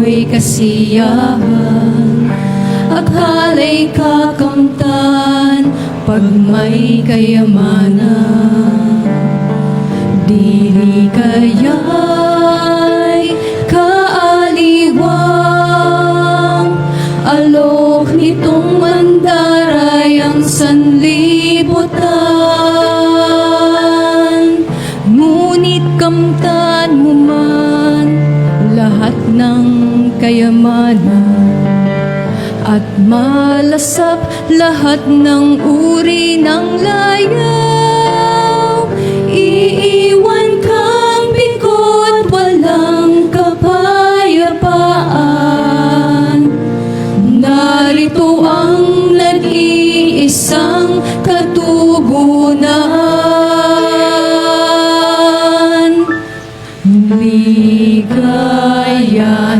ako'y kasiyahan. Akhala'y kakamtan pag may kayamanan. Dili kaya'y kaaliwang, alok nitong mandaray ang sanlibutan. Ngunit kamtan mo man lahat ng kayamanan, at malasap lahat ng uri ng layaw. Iiwan kang bigod, walang kapayapaan. Narito ang nag-iisang katugunan. Ligaya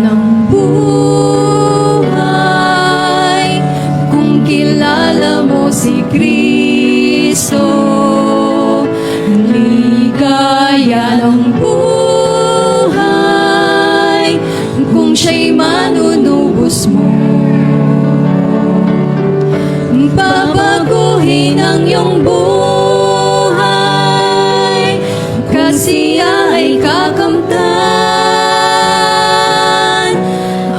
ng buhay kung kilala mo si Kristo. Ligaya ng buhay kung siya'y manunubos mo. Babaguhin ang iyong buhay kasi ay kakamtan.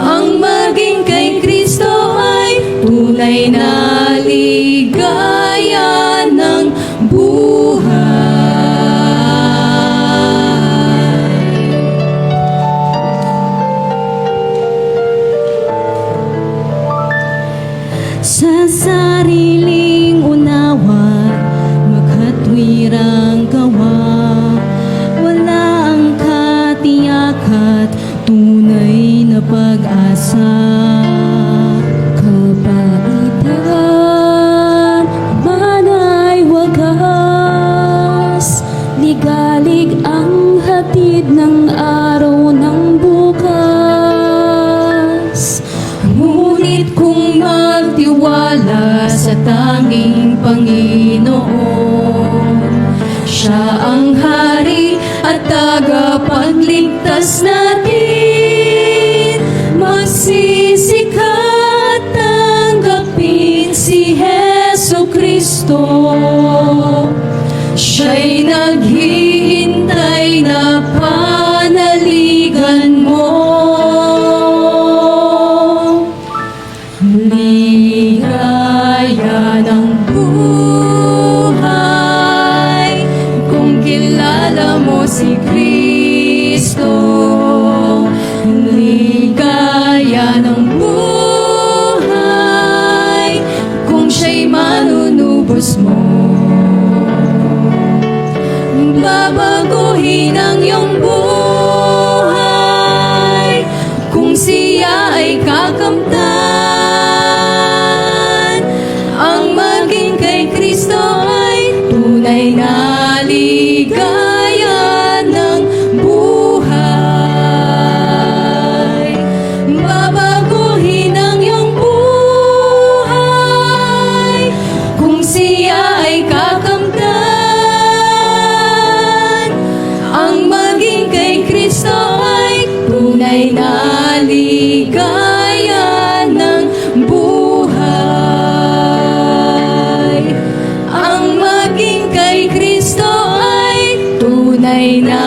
Ang maging kay Kristo ay tunay na ligaya ng buhay. Sa sariling unawa, makatwirang gawa, wala ang katiyakat, tunay na pag-asa. Kabaitan man ay wagas, ligalig ang hatid ng araw ng bukas. Ngunit kung magtiwala sa tanging Panginoon, siya ang hari at tagapagligtas natin. Magsisikat tanggapin si Jesucristo. Siya'y naghihintay na panaligan mo. Ligaya ng buhay kung kilala mo si Kristo. Ligaya ng buhay kung siya'y manunubos mo. Babaguhin ang iyong buhay kung siya ay kakamtan. Ang maging kay Kristo ay tunay na ligaya ng buhay. Babaguhin ang iyong buhay kung siya ay kakamtan. Ang maging kay Kristo ay tunay na ligaya ng buhay. Ang maging kay Kristo ay tunay na